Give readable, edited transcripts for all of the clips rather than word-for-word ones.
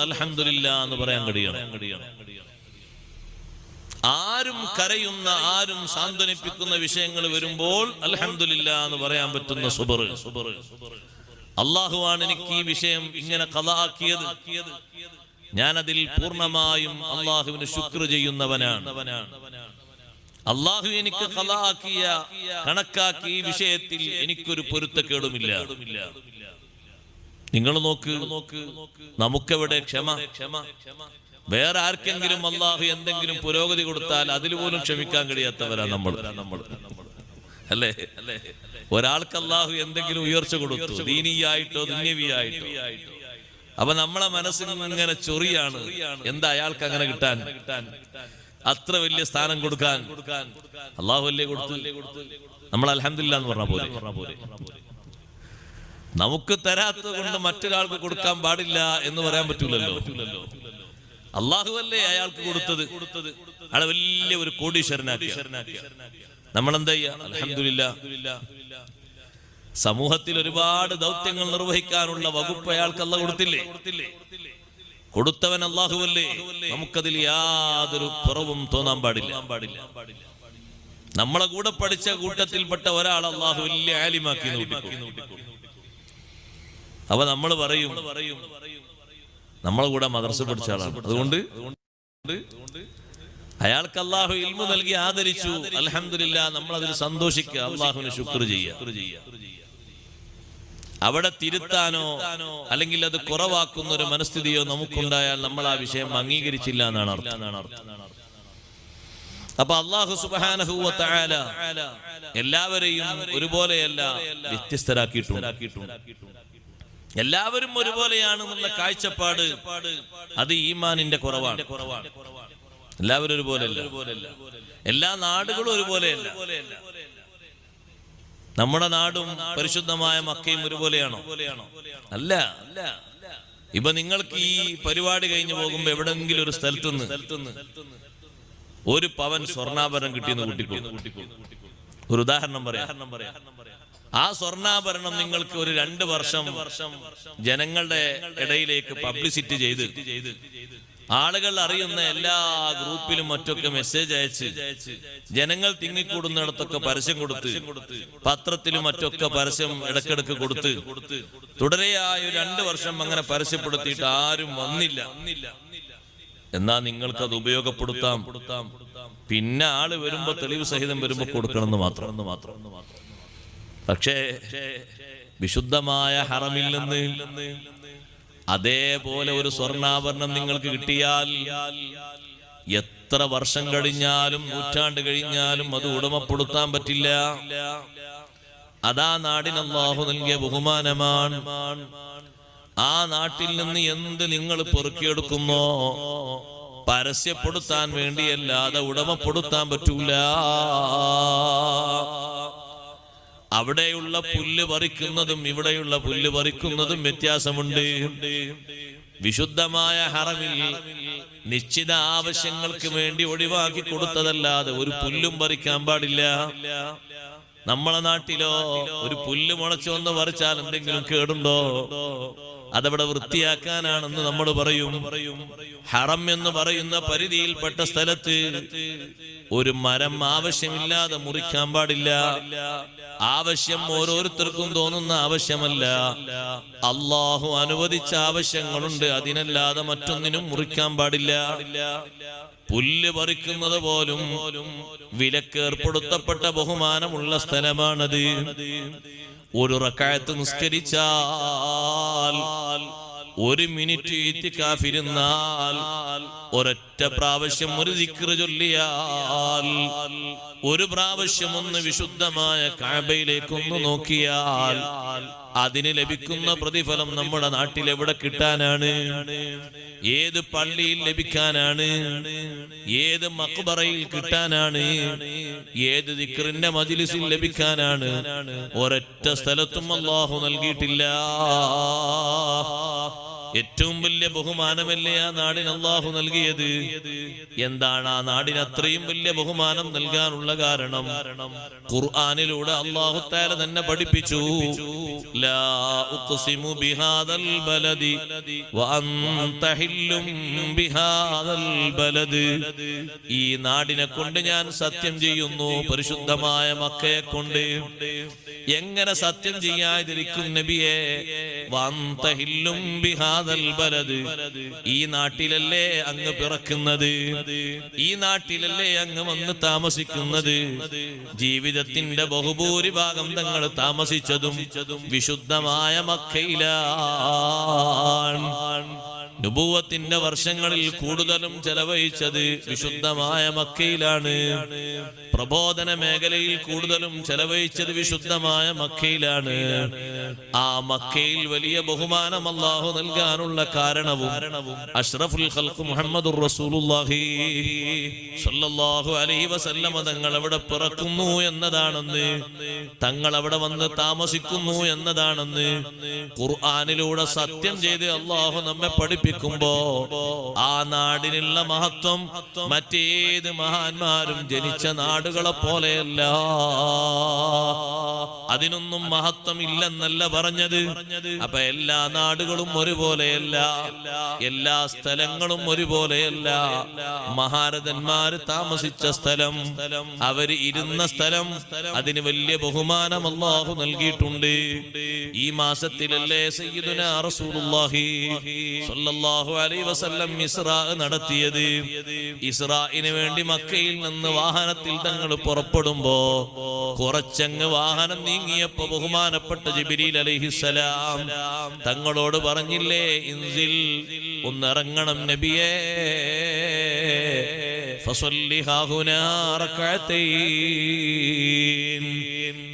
അൽഹംദുലില്ലാ എന്ന് പറയാൻ കഴിയണം. ആരും കരയുന്ന, ആരും സാന്ത്വനിപ്പിക്കുന്ന വിഷയങ്ങൾ വരുമ്പോൾ അൽഹംദുലില്ലാ എന്ന് പറയാൻ പറ്റുന്ന സുബർ. അള്ളാഹുവാണ് എനിക്ക് ഈ വിഷയം ഇങ്ങനെ ഖളാ ആക്കിയത്, ഞാൻ അതിൽ പൂർണ്ണമായും അള്ളാഹുവിന് ശുക്ർ ചെയ്യുന്നവനാണ്. അള്ളാഹു എനിക്ക് ഖളാ ആക്കിയ, കണക്കാക്കി ഈ വിഷയത്തിൽ എനിക്കൊരു പൊരുത്തക്കേടുമില്ല. നിങ്ങൾ നോക്ക്, നമുക്കെവിടെ ക്ഷമ? വേറെ ആർക്കെങ്കിലും അള്ളാഹു എന്തെങ്കിലും പുരോഗതി കൊടുത്താൽ അതിൽ പോലും ക്ഷമിക്കാൻ കഴിയാത്തവരാ നമ്മൾ, അല്ലേ? ഒരാൾക്ക് അള്ളാഹു എന്തെങ്കിലും ഉയർച്ച കൊടുത്തു, ദീനിയായിട്ടോ ദുന്യവിയായിട്ടോ, അപ്പൊ നമ്മളെ മനസ്സിൽ ഇങ്ങനെ ചൊറിയാണ്, എന്താ അയാൾക്ക് അങ്ങനെ കിട്ടാൻ, അത്ര വലിയ സ്ഥാനം കൊടുക്കാൻ? അള്ളാഹു അല്ലേ കൊടുത്തു. നമ്മൾ അൽഹംദുലില്ലാ എന്ന് പറഞ്ഞ പോലെ നമുക്ക് തരാത്തത് കൊണ്ട് മറ്റൊരാൾക്ക് കൊടുക്കാൻ പാടില്ല എന്ന് പറയാൻ പറ്റൂലല്ലോ. അള്ളാഹു അല്ലേ അയാൾക്ക് കൊടുത്തത്, അയാളെ വലിയ ഒരു കോടീശ്വരനാക്കി. നമ്മളെന്താ ചെയ്യാ? അൽഹംദുലില്ലാ. സമൂഹത്തിൽ ഒരുപാട് ദൗത്യങ്ങൾ നിർവഹിക്കാനുള്ള വകുപ്പ് അയാൾക്ക് അല്ലാഹു കൊടുത്തില്ലേ? കൊടുത്തവൻ അല്ലാഹുവല്ലേ. നമുക്കതിൽ യാതൊരു കുറവും തോന്നാൻ പാടില്ല. നമ്മളെ കൂടെ പഠിച്ച കൂട്ടത്തിൽപ്പെട്ട ഒരാൾ അല്ലാഹു വലിയ ആലിമാക്കി നോക്കിക്കോ. അപ്പൊ നമ്മൾ പറയും നമ്മളെ കൂടെ മദ്രസ പഠിച്ച ആളാണ്, അതുകൊണ്ട് അയാൾക്ക് അല്ലാഹു ഇൽമു നൽകി ആദരിച്ചു, അൽഹംദുലില്ലാ. നമ്മൾ അതിൽ സന്തോഷിക്കുക, അല്ലാഹുവിന് ശുക്ർ ചെയ്യുക. അവിടെ തിരുത്താനോ അല്ലെങ്കിൽ അത് കുറവാക്കുന്ന ഒരു മനസ്ഥിതിയോ നമുക്കുണ്ടായാൽ നമ്മൾ ആ വിഷയം അംഗീകരിച്ചില്ല എന്നാണ് അർത്ഥം. അപ്പൊ അല്ലാഹു സുബ്ഹാനഹു വ തആല എല്ലാവരെയും ഒരുപോലെയല്ല, വ്യത്യസ്തരാക്കിയിട്ടുണ്ട്. എല്ലാവരും ഒരുപോലെയാണെന്നുള്ള കാഴ്ചപ്പാട് അത് ഈമാനിന്റെ കുറവാണ്. എല്ലാവരും ഒരുപോലെയല്ല, എല്ലാ നാടുകളും ഒരുപോലെയല്ല. നമ്മുടെ നാടും പരിശുദ്ധമായ മക്കയും ഒരുപോലെയാണോ? അല്ല. ഇപ്പൊ നിങ്ങൾക്ക് ഈ പരിപാടി കഴിഞ്ഞു പോകുമ്പോ എവിടെങ്കിലും ഒരു സ്ഥലത്തുനിന്ന് ഒരു പവൻ സ്വർണ്ണാഭരണം കിട്ടിയെന്ന് കൂട്ടിക്കോളൂ. ഒരു ഉദാഹരണം പറയാം. ആ സ്വർണ്ണാഭരണം നിങ്ങൾക്ക് ഒരു 2 വർഷം ജനങ്ങളുടെ ഇടയിലേക്ക് പബ്ലിസിറ്റി ചെയ്ത് ആളുകൾ അറിയുന്ന എല്ലാ ഗ്രൂപ്പിലും മറ്റൊക്കെ മെസ്സേജ് അയച്ച് ജനങ്ങൾ തിങ്ങിക്കൂടുന്നിടത്തൊക്കെ പരസ്യം കൊടുത്ത്, പത്രത്തിലും മറ്റൊക്കെ പരസ്യം ഇടക്കിടക്ക് കൊടുത്ത് തുടരെയായ 2 വർഷം അങ്ങനെ പരസ്യപ്പെടുത്തിയിട്ട് ആരും വന്നില്ല. എന്നാ നിങ്ങൾക്കത് ഉപയോഗപ്പെടുത്താം. പിന്നെ ആള് വരുമ്പോ തെളിവ് സഹിതം വരുമ്പോ കൊടുക്കണമെന്ന് മാത്രം. പക്ഷേ വിശുദ്ധമായ ഹറമിൽ നിന്ന് അതേപോലെ ഒരു സ്വർണ്ണാഭരണം നിങ്ങൾക്ക് കിട്ടിയാൽ എത്ര വർഷം കഴിഞ്ഞാലും, നൂറ്റാണ്ട് കഴിഞ്ഞാലും അത് ഉടമപ്പെടുത്താൻ പറ്റില്ല. അതാ നാടിന് അല്ലാഹു നൽകിയ ബഹുമാനമാണ്. ആ നാട്ടിൽ നിന്ന് എന്ത് നിങ്ങൾ പെറുക്കിയെടുക്കുന്നോ പരസ്യപ്പെടുത്താൻ വേണ്ടിയല്ലാതെ ഉടമപ്പെടുത്താൻ പറ്റൂല. അവിടെയുള്ള പുല്ല് പറിക്കുന്നതും ഇവിടെയുള്ള പുല്ല് പറിക്കുന്നതും വ്യത്യാസമുണ്ട്. വിശുദ്ധമായ ഹറമിൽ നിശ്ചിത ആവശ്യങ്ങൾക്ക് വേണ്ടി ഒഴിവാക്കി കൊടുത്തതല്ലാതെ ഒരു പുല്ലും പറിക്കാൻ പാടില്ല. നമ്മളെ നാട്ടിലോ ഒരു പുല്ല് മുളച്ചു വന്ന് പറിച്ചാൽ എന്തെങ്കിലും കേടുണ്ടോ? അതവിടെ വൃത്തിയാക്കാനാണെന്ന് നമ്മൾ പറയും. ഹറം എന്ന് പറയുന്ന പരിധിയിൽപ്പെട്ട സ്ഥലത്ത് ഒരു മരം ആവശ്യമില്ലാതെ മുറിക്കാൻ പാടില്ല. ആവശ്യം ഓരോരുത്തർക്കും തോന്നുന്ന ആവശ്യമല്ല, അല്ലാഹു അനുവദിച്ച ആവശ്യങ്ങളുണ്ട്. അതിനല്ലാതെ മറ്റൊന്നിനും മുറിക്കാൻ പാടില്ല. പുല്ല് പറിക്കുന്നത് പോലും വിലക്കേർപ്പെടുത്തപ്പെട്ട ബഹുമാനമുള്ള സ്ഥലമാണത്. ഒരു റക്അത്ത് നിസ്കരിച്ചാൽ, 1 മിനിറ്റ് ഇത്തികാഫിരുന്നാൽ, ഒരൊറ്റ പ്രാവശ്യം ഒരു ദിക്ർ ചൊല്ലിയാൽ, ഒരു പ്രാവശ്യം ഒന്ന് വിശുദ്ധമായ കഅബയിലേക്കൊന്ന് നോക്കിയാൽ അതിന് ലഭിക്കുന്ന പ്രതിഫലം നമ്മുടെ നാട്ടിൽ എവിടെ കിട്ടാനാണ്? ഏത് പള്ളിയിൽ ലഭിക്കാനാണ്? ഏത് മഖ്ബറയിൽ കിട്ടാനാണ്? ഏത് ദിക്റിന്റെ മജ്ലിസിൽ ലഭിക്കാനാണ്? ഒരൊറ്റ സ്ഥലത്തും അല്ലാഹു നൽകിയിട്ടില്ല. ഏറ്റവും വലിയ ബഹുമാനമല്ലേ ആ നാടിന് അല്ലാഹു നൽകിയത്? എന്താണ് ആ നാടിന് അത്രയും വലിയ ബഹുമാനം നൽകാനുള്ള കാരണം? ഖുർആനിലൂടെ അല്ലാഹു തആല തന്നെ പഠിപ്പിച്ചു, ലാ ഉഖ്സിമു ബിഹാദൽ ബലദി വഅൻത ഹില്ലും ബിഹാദൽ ബലദ്. ഈ നാടിനെ കൊണ്ട് ഞാൻ സത്യം ചെയ്യുന്നു, പരിശുദ്ധമായ മക്കയെ കൊണ്ട്. എങ്ങനെ സത്യം ചെയ്യാതിരിക്കും നബിയെ? വഅൻത ഹില്ലും ബിഹാദൽ ബലദ്. ഈ നാട്ടിലല്ലേ അങ്ങ് പിറക്കുന്നത്, ഈ നാട്ടിലല്ലേ അങ്ങ് വന്ന് താമസിക്കുന്നത്. ജീവിതത്തിന്റെ ബഹുഭൂരിഭാഗം തങ്ങൾ താമസിച്ചതും വിശുദ്ധമായ മക്കയിലാണ്. നുബുവത്തിന്റെ വർഷങ്ങളിൽ കൂടുതലും ചെലവഴിച്ചത് വിശുദ്ധമായ മക്കയിലാണ്. പ്രബോധന മേഖലയിൽ കൂടുതലും ചെലവഴിച്ചത് വിശുദ്ധമായ മക്കയിലാണ്. ആ മക്കയിൽ വലിയ ബഹുമാനം അല്ലാഹു നൽകാനുള്ള കാരണവും അഷ്റഫുൽ ഖൽഖ് മുഹമ്മദുർ റസൂലുള്ളാഹി സ്വല്ലല്ലാഹു അലൈഹി വസല്ലമ തങ്ങൾ അവിടെ പിറക്കുന്നു എന്നതാണെന്ന്, തങ്ങൾ അവിടെ വന്ന് താമസിക്കുന്നു എന്നതാണെന്ന് ഖുർആനിലൂടെ സത്യം ചെയ്ത് അല്ലാഹു നമ്മെ പഠിപ്പിക്കുമ്പോ ആ നാടിനുള്ള മഹത്വം മറ്റേത് മഹാന്മാരും ജനിച്ച നാടുകളെ പോലെയല്ല. അതിനൊന്നും മഹത്വം ഇല്ലെന്നല്ല പറഞ്ഞത്. അപ്പൊ എല്ലാ നാടുകളും ഒരുപോലെയല്ല, എല്ലാ സ്ഥലങ്ങളും ഒരുപോലെയല്ല. മഹാരഥന്മാര് താമസിച്ച സ്ഥലം, അവര് ഇരുന്ന സ്ഥലം, അതിന് വലിയ ബഹുമാനം അല്ലാഹു നൽകിയിട്ടുണ്ട്. ഈ മാസത്തിലല്ലേ സയ്യിദുനാ റസൂലുള്ളാഹി സ്വല്ലല്ലാഹു അലൈഹി വസല്ലം ഇസ്രാ നടത്തിയത്. ഇസ്രാഇന് വേണ്ടി മക്കയിൽ നിന്ന് വാഹനത്തിൽ തങ്ങൾ പുറപ്പെടുമ്പോ കുറച്ചങ്ങ് വാഹനം നീങ്ങിയപ്പോ ബഹുമാനപ്പെട്ട ജിബ്രീൽ അലൈഹിസ്സലാം തങ്ങളോട് പറഞ്ഞില്ലേ, ഇൻസിൽ, ഒന്നിറങ്ങണം നബിയേ, ഫസല്ലി ഹാഹുനാ റകഅതൈൻ.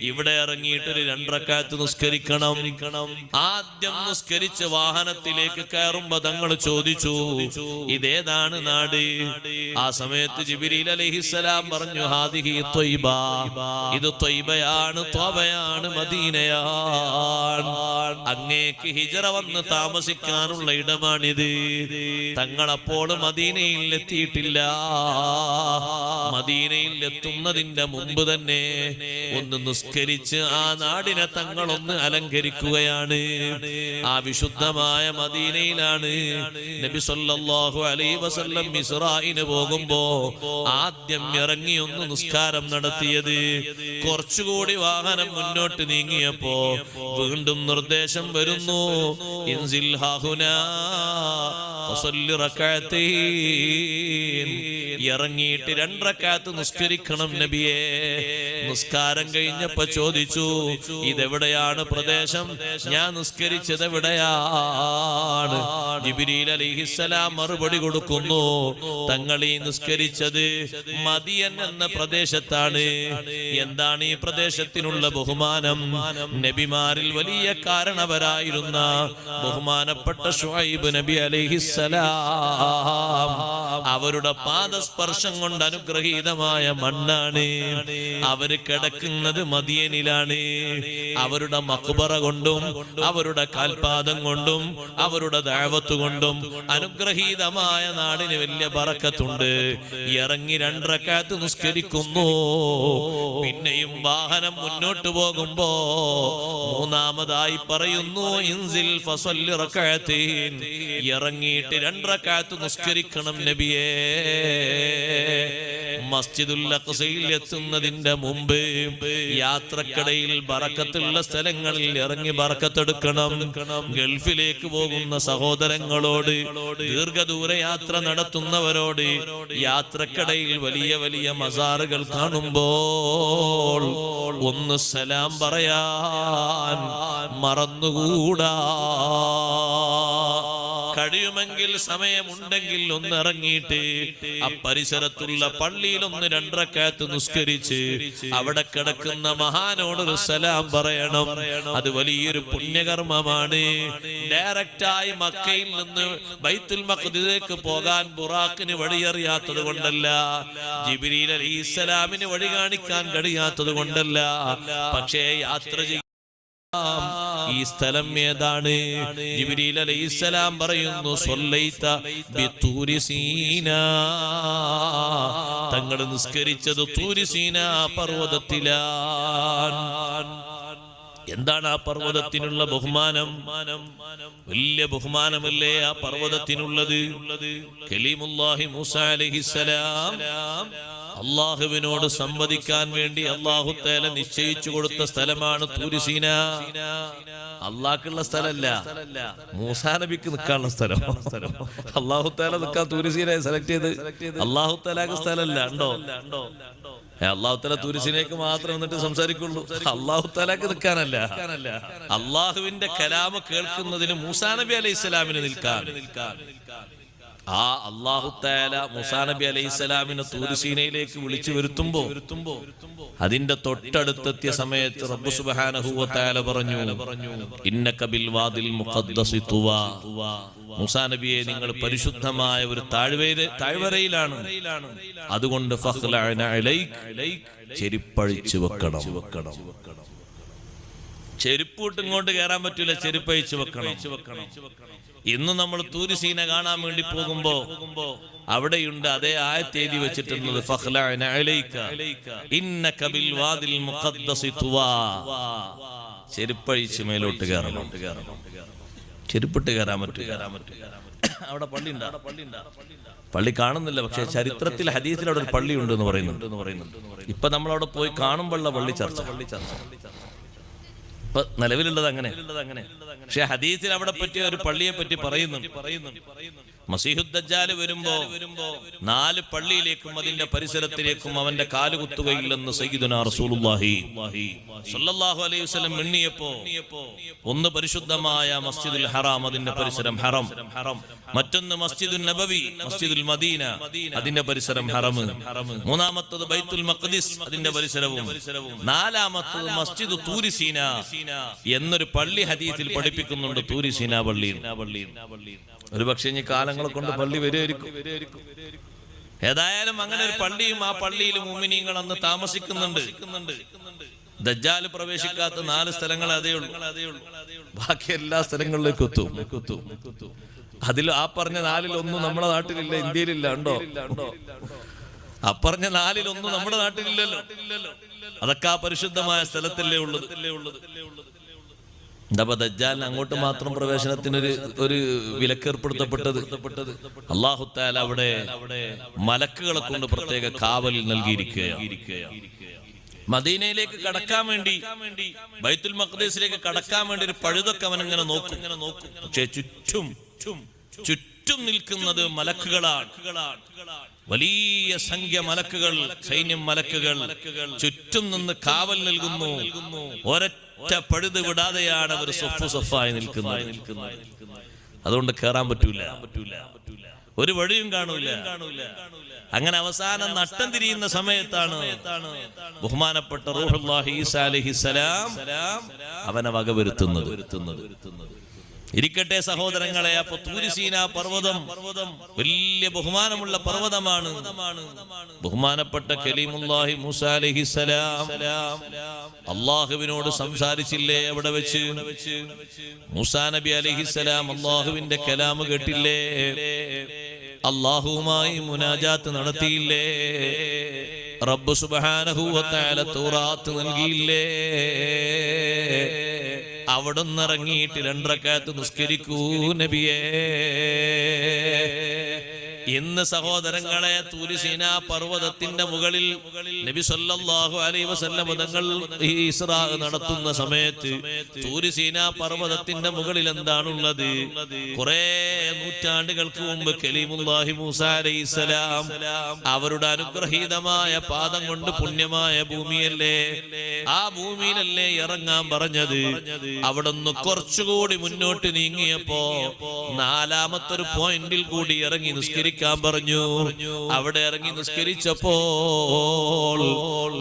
ഇവിടെ ഇറങ്ങിയിട്ടൊരു 2 റക്അത്ത് നിസ്കരിക്കണം. ആദ്യം നിസ്കരിച്ച് വാഹനത്തിലേക്ക് കയറുമ്പോ തങ്ങൾ ചോദിച്ചു, ഇതേതാണ് നാട്? ആ സമയത്ത് ജിബ്രീൽ അലൈഹിസ്സലാം പറഞ്ഞു, ഹാദിഹി ത്വയ്ബ, ഇത് ത്വയ്ബയാണ്, ത്വബയാണ്, മദീനയാണ്. അങ്ങേക്ക് ഹിജറ വന്ന് താമസിക്കാനുള്ള ഇടമാണിത്. തങ്ങളപ്പോൾ മദീനയിൽ എത്തിയിട്ടില്ല. മദീനയിൽ എത്തുന്നതിന്റെ മുമ്പ് തന്നെ ഒന്ന് നിസ്കരിച്ച് ആ നാടിനെ തങ്ങളൊന്ന് അലങ്കരിക്കുകയാണ്. ആ വിശുദ്ധമായ മദീനയിലാണ് നബി സല്ലല്ലാഹു അലൈഹി വസല്ലം ഇസ്രാഇന് പോകുമ്പോ ആദ്യം ഇറങ്ങി ഒന്ന് നിസ്കാരം നടത്തിയത്. കുറച്ചുകൂടി വാഹനം മുന്നോട്ട് നീങ്ങിയപ്പോ വീണ്ടും നിർദ്ദേശം വരുന്നു, ഇൻസിൽ ഹാഹുനാ ഫസല്ലി റകഅതൈൻ. ഇറങ്ങിയിട്ട് 2 റക്അത്ത് നിസ്കരിക്കണം നബിയേ. നിസ്കാരം കഴിഞ്ഞപ്പോ ചോദിച്ചു, ഇതെവിടെയാണ് പ്രദേശം? ഞാൻ നിസ്കരിച്ചത് എവിടെയാണ്? ജിബ്രീൽ അലൈഹിസ്സലാം മറുപടി കൊടുക്കുന്നു, തങ്ങൾ ഈ നിസ്കരിച്ചത് മദിയൻ എന്ന പ്രദേശത്താണ്. എന്താണ് ഈ പ്രദേശത്തിനുള്ള ബഹുമാനം? നബിമാരിൽ വലിയ കാരണവരായിരുന്ന ബഹുമാനപ്പെട്ട ശുഐബ് നബി അലൈഹിസ്സലാം, അവരുടെ പാദസ്പർശം കൊണ്ട് അനുഗ്രഹീതമായ മണ്ണാണ്. അവര് കിടക്കുന്നത് മദിയനിലാണ്. അവരുടെ മഖ്ബറ കൊണ്ടും അവരുടെ കാൽപാദം കൊണ്ടും അവരുടെ ദഅവത്ത് കൊണ്ടും അനുഗ്രഹീതമായ നാടിന് വലിയ ബറക്കത്തുണ്ട്. ഇറങ്ങി 2 റക്അത്ത് നിസ്കരിക്കുന്നു. പിന്നെയും വാഹനം മുന്നോട്ട് പോകുമ്പോ മൂന്നാമതായി പറയുന്നു, ഇൻസിൽ ഫസല്ലി റകഅതൈൻ. ഇറങ്ങിയിട്ട് 2 റക്അത്ത് നിസ്കരിക്കണം നബിയേ. മസ്ജിദുൽ അഖ്സയിൽ എത്തുന്നതിന്റെ മുമ്പ് യാത്രക്കിടയിൽ ബറക്കത്തുള്ള സ്ഥലങ്ങളിൽ ഇറങ്ങി ബറക്കത്തെടുക്കണം. ഗൾഫിലേക്ക് പോകുന്ന സഹോദരങ്ങളോട്, ദീർഘദൂര യാത്ര നടത്തുന്നവരോട് യാത്രക്കിടയിൽ വലിയ വലിയ മസാറുകൾ കാണുമ്പോൾ ഒന്ന് സലാം പറയാൻ മറന്നുകൂടാ. കഴിയുമെങ്കിൽ സമയമുണ്ടെങ്കിൽ ഒന്ന് ഇറങ്ങിയിട്ട് ആ പരിസരത്തുള്ള പള്ളിയിൽ ഒന്ന് 2 റക്അത്ത് നിസ്കരിച്ച് അവിടെ കിടക്കുന്ന മഹാനോടൊരു സലാം പറയണം. അത് വലിയൊരു പുണ്യകർമ്മമാണ്. ഡയറക്റ്റായി മക്കയിൽ നിന്ന് ബൈത്തുൽ മഖ്ദിസിലേക്ക് പോകാൻ ബുറാഖിന് വഴിയറിയാത്തത് കൊണ്ടല്ല, ജിബ്രീൽ അലൈഹിസ്സലാമിന് വഴി കാണിക്കാൻ കഴിയാത്തത് കൊണ്ടല്ല. പക്ഷേ യാത്ര ഈ സ്ഥലം ഏതാണ്? ജിബ്രീൽ അലൈഹിസ്സലാം പറയുന്നു സ്വല്ലൈത ബിതൂരി സീനാ, തങ്ങൾ നിസ്കരിച്ചത് തൂരി സീനാ പർവ്വതത്തിലാണ്. എന്താണ് ആ പർവ്വതത്തിനുള്ള ബഹുമാനം? വലിയ ബഹുമാനമല്ലേ ആ പർവ്വതത്തിനുള്ളത്? കലീമുല്ലാഹി മൂസാ അലൈഹിസ്സലാം അള്ളാഹുവിനോട് സംവദിക്കാൻ വേണ്ടി അല്ലാഹു തആല നിശ്ചയിച്ചു കൊടുത്ത സ്ഥലമാണ് തൂരി സീന. അള്ളാഹ്ക്കുള്ള സ്ഥലമല്ല, മൂസാ നബിക്ക് നിൽക്കാനുള്ള സ്ഥലം. അല്ലാഹു തആല നിൽക്കാൻ തൂരി സീനയെ സെലക്ട് ചെയ്ത് അല്ലാഹു തആലക്ക് സ്ഥലമല്ല. ഉണ്ടോ? അല്ലാഹു തആല തൂരി സീനയ്ക്ക് മാത്രം എന്നിട്ട് സംസാരിക്കുള്ളൂ, അല്ലാഹു തആലക്ക് നിൽക്കാനല്ല. അള്ളാഹുവിന്റെ കലാമ് കേൾക്കുന്നതിന് മൂസാ നബി അലൈഹിസ്സലാമിന് നിൽക്കാൻ. ആ അല്ലാഹു തആല മൂസാ നബി അലൈഹിസ്സലാമിനെ തൂരി സീനയിലേക്ക് വിളിച്ചു വരുത്തുമ്പോ അതിന്റെ തൊട്ടടുത്തെത്തിയ സമയത്ത് റബ്ബ് സുബ്ഹാനഹു വ തആല പറഞ്ഞു, ഇന്നക ബിൽ വാദിൽ മുഖദ്ദസി തുവാ. മൂസാ നബിയെ, നിങ്ങൾ പരിശുദ്ധമായ ഒരു താഴ്വരയിലാണ്, അതുകൊണ്ട് ഫഖ്ലഅന അലൈക്, ചെരുപ്പഴിച്ചു വെക്കണം. ചെരുപ്പിട്ട് ഇങ്ങോട്ട് കയറാൻ പറ്റൂല, ചെരുപ്പഴിച്ചു വെക്കണം. ഇന്ന് നമ്മൾ തൂരി സീന കാണാൻ വേണ്ടി പോകുമ്പോ അവിടെയുണ്ട് അതേ ആയത്ത് എഴുതി വെച്ചിട്ടുള്ളത്, ഫഖ്ലഅന അലൈക ഇന്നക ബിൽ വാദിൽ മുഖദ്ദസി തുവാ. ചെരുപ്പഴിച്ച് മേലോട്ട് കയറണം. ചെരുപ്പിട്ട് കയറാൻ പറ്റൂല. അവിടെ പള്ളി ഉണ്ടാ? പള്ളി കാണുന്നില്ല, പക്ഷെ ചരിത്രത്തിൽ ഹദീസിൽ അവിടെ ഒരു പള്ളി ഉണ്ട് എന്ന് പറയുന്നുണ്ട്. ഇപ്പൊ നമ്മൾ അവിടെ പോയി കാണുമ്പോഴുള്ള പള്ളി ചർച്ച. ഇപ്പൊ നിലവിലുള്ളത് അങ്ങനെ. പക്ഷെ ഹദീസിൽ അവിടെ പറ്റിയ ഒരു പള്ളിയെ പറ്റി പറയുന്നുണ്ട്. മസീഹുദ് ദജ്ജാൽ വരുമ്പോ 4 പള്ളിയിലേക്കും അതിന്റെ പരിസരത്തിലേക്കും അവന്റെ കാലുകുത്തുകയില്ലെന്ന് സയ്യിദുനാ റസൂലുള്ളാഹി സ്വല്ലല്ലാഹു അലൈഹി വസല്ലം എണ്ണിയപ്പോ, ഒന്ന് പരിശുദ്ധമായ മസ്ജിദുൽ ഹറാം, അതിന്റെ പരിസരം ഹറം. മറ്റൊന്ന് മസ്ജിദുൽ നബവി, മസ്ജിദുൽ മദീന, അതിന്റെ പരിസരം ഹറം. മൂന്നാമത്തത് ബൈത്തുൽ മഖ്ദിസ്, അതിന്റെ പരിസരവും. നാലാമത്തത് മസ്ജിദ് തൂരി സീന എന്നൊരു പള്ളി ഹദീസിൽ പഠിപ്പിക്കുന്നുണ്ട്. തൂരി സീന പള്ളി. ഒരു പക്ഷേ ഇനി കാലങ്ങളെ കൊണ്ട് പള്ളി വരുമായിരിക്കും. ഏതായാലും അങ്ങനെ ഒരു പള്ളിയും ആ പള്ളിയിൽ മുഅ്മിനീങ്ങൾ അന്ന് താമസിക്കുന്നുണ്ട്. ദജ്ജാൽ പ്രവേശിക്കാത്ത 4 സ്ഥലങ്ങൾ അതേ ഉള്ളൂ. ബാക്കി എല്ലാ സ്ഥലങ്ങളിലേക്കും എത്തും. അതിൽ ആ പറഞ്ഞ 4-ൽ ഒന്നും നമ്മുടെ നാട്ടിലില്ല, ഇന്ത്യയിലില്ല. ഉണ്ടോ? അപ്പറഞ്ഞ 4-ൽ ഒന്നും നമ്മുടെ നാട്ടിലില്ലല്ലോ. അതൊക്കെ ആ പരിശുദ്ധമായ സ്ഥലത്തല്ലേ ഉള്ളത്. എന്താ ദജ്ജാലിന് അങ്ങോട്ട് മാത്രം പ്രവേശനത്തിനൊരു വിലക്കേർപ്പെടുത്തപ്പെട്ടത്? അല്ലാഹു തആല അവിടെ മലക്കുകളെ കൊണ്ട് പ്രത്യേക കാവൽ നൽകിയിരിക്കുകയാണ്. മദീനയിലേക്ക് കടക്കാൻ വേണ്ടി, ബൈത്തുൽ മഖ്ദിസിലേക്ക് കടക്കാൻ വേണ്ടി ഒരു പഴുതൊക്കെ അവൻ ഇങ്ങനെ നോക്കും. പക്ഷേ ചുറ്റും നിൽക്കുന്നത് മലക്കുകളാണ്. വലിയ സംഖ്യ മലക്കുകൾ, സൈന്യം മലക്കുകൾ ചുറ്റും നിന്ന് കാവൽ നൽകുന്നു. ഒരൊറ്റ പഴുത് വിടാതെയാണ് അവർ സൊഫായി നിൽക്കുന്നത്. അതുകൊണ്ട് കയറാൻ പറ്റൂല, ഒരു വഴിയും കാണൂല. അങ്ങനെ അവസാനം നട്ടം തിരിയുന്ന സമയത്താണ് ബഹുമാനപ്പെട്ട റൂഹുല്ലാഹി ഈസാ അലൈഹിസ്സലാം അവനെ വകവരുത്തുന്നത്. ഇരിക്കട്ടെ സഹോദരങ്ങളെ, അപ്പൊ തൂരി സീന പർവ്വതം വലിയ ബഹുമാനമുള്ള പർവ്വതമാണ്. ബഹുമാനപ്പെട്ട കലീമുല്ലാഹി മൂസാ അലൈഹിസ്സലാം അള്ളാഹുവിനോട് സംസാരിച്ചില്ലേ അവിടെ വെച്ച്? മൂസാ നബി അലൈഹിസ്സലാം അള്ളാഹുവിന്റെ കലാമ് കേട്ടില്ലേ? അള്ളാഹുവുമായി മുനാജാത്ത് നടത്തിയില്ലേ? റബ്ബ് സുബ്ഹാനഹു വ തആല തൗറാത്ത് നൽകിയില്ലേ? അവിടുന്ന് ഇറങ്ങിയിട്ട് 2 റക്അത്ത് നിസ്കരിക്കൂ നബിയേ. ഇന്ന് സഹോദരങ്ങളെ, തൂരി സീന പർവ്വതത്തിന്റെ മുകളിൽ നബി സല്ലല്ലാഹു അലൈഹി വസല്ലം തങ്ങൾ ഇസ്രാ നടത്തുന്ന സമയത്ത് തൂരി സീന പർവ്വതത്തിന്റെ മുകളിൽ എന്താണുള്ളത്? കുറെ നൂറ്റാണ്ടുകൾക്ക് മുമ്പ് കലീമുല്ലാഹി മൂസാ അലൈഹിസ്സലാം അവരുടെ അനുഗ്രഹീതമായ പാദം കൊണ്ട് പുണ്യമായ ഭൂമിയല്ലേ, ആ ഭൂമിയിലല്ലേ ഇറങ്ങാൻ പറഞ്ഞത്? അവിടുന്ന് കുറച്ചുകൂടി മുന്നോട്ട് നീങ്ങിയപ്പോ 4-മത്തൊരു പോയിന്റിൽ കൂടി ഇറങ്ങി നിസ്കരിക്കാൻ പറഞ്ഞു. അവിടെ ഇറങ്ങി നിസ്കരിച്ചപ്പോൾ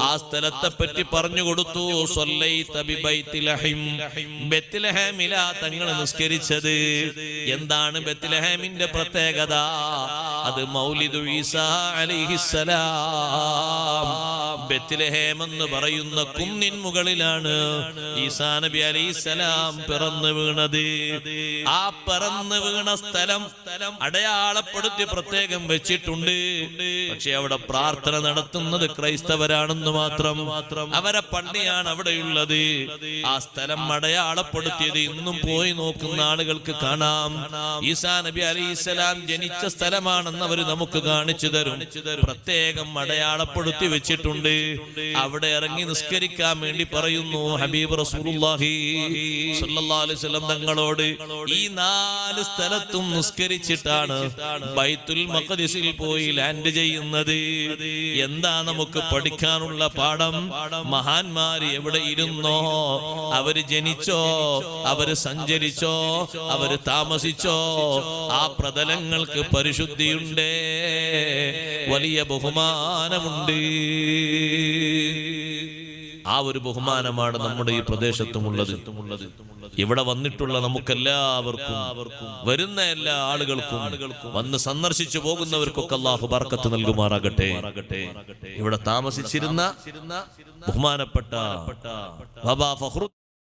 ആ സ്ഥലത്തെ പറ്റി പറഞ്ഞു കൊടുത്തു. ബെത്ലഹേമിലാ തങ്ങൾ നിസ്കരിച്ചത്. എന്താണ് ബെത്ലഹേമിന്റെ പ്രത്യേകത? അത് മൗലിദു ഈസാ അലൈഹിസ്സലാം, ബെത്ലഹേം എന്ന് പറയുന്ന കുന്നിൻ മുകളിലാണ് ഈസാ നബി അലൈഹിസ്സലാം പിറന്നു വീണത്. ആ പിറന്നു വീണ സ്ഥലം അടയാളപ്പെടുത്തി പ്രത്യേകം വെച്ചിട്ടുണ്ട്. പക്ഷെ അവിടെ പ്രാർത്ഥന നടത്തുന്നത് ക്രൈസ്തവരാണെന്ന് മാത്രം. അവരെ പള്ളിയാണ് അവിടെയുള്ളത്. ആ സ്ഥലം അടയാളപ്പെടുത്തിയത് ഇന്നും പോയി നോക്കുന്ന ആളുകൾക്ക് കാണാം. ഈസാ നബി അലൈഹിസ്സലാം ജനിച്ച സ്ഥലമാണെന്ന് അവർ നമുക്ക് കാണിച്ചു തരും. പ്രത്യേകം അടയാളപ്പെടുത്തി വെച്ചിട്ടുണ്ട്. അവിടെ ഇറങ്ങി നിസ്കരിക്കാൻ വേണ്ടി പറയുന്നു ഹബീബ് റസൂലുള്ളാഹി സ്വല്ലല്ലാഹു അലൈഹി വസല്ലം തങ്ങളോട്. ഈ 4 സ്ഥലത്തും നിസ്കരിച്ചിട്ടാണ് ബൈത്തുൽ മഖ്ദിസിൽ പോയി ലാൻഡ് ചെയ്യുന്നത്. എന്താ നമുക്ക് പഠിക്കാനുള്ള പാഠം? മഹാന്മാര് എവിടെ ഇരുന്നോ, അവര് ജനിച്ചോ, അവര് സഞ്ചരിച്ചോ, അവര് താമസിച്ചോ, ആ പ്രതലങ്ങൾക്ക് പരിശുദ്ധിയുണ്ട്, വലിയ ബഹുമാനമുണ്ട്. ആ ഒരു ബഹുമാനമാണ് നമ്മുടെ ഈ പ്രദേശത്തുമുള്ളത്. ഇവിടെ വന്നിട്ടുള്ള നമുക്കെല്ലാവർക്കും, വരുന്ന എല്ലാ ആളുകൾക്കും, വന്ന് സന്ദർശിച്ചു പോകുന്നവർക്കൊക്കെ അല്ലാഹു ബർക്കത്ത് നൽകുമാറാകട്ടെ. ഇവിടെ താമസിച്ചിരുന്ന ബഹുമാനപ്പെട്ട ബാബാ ഫഖ്റു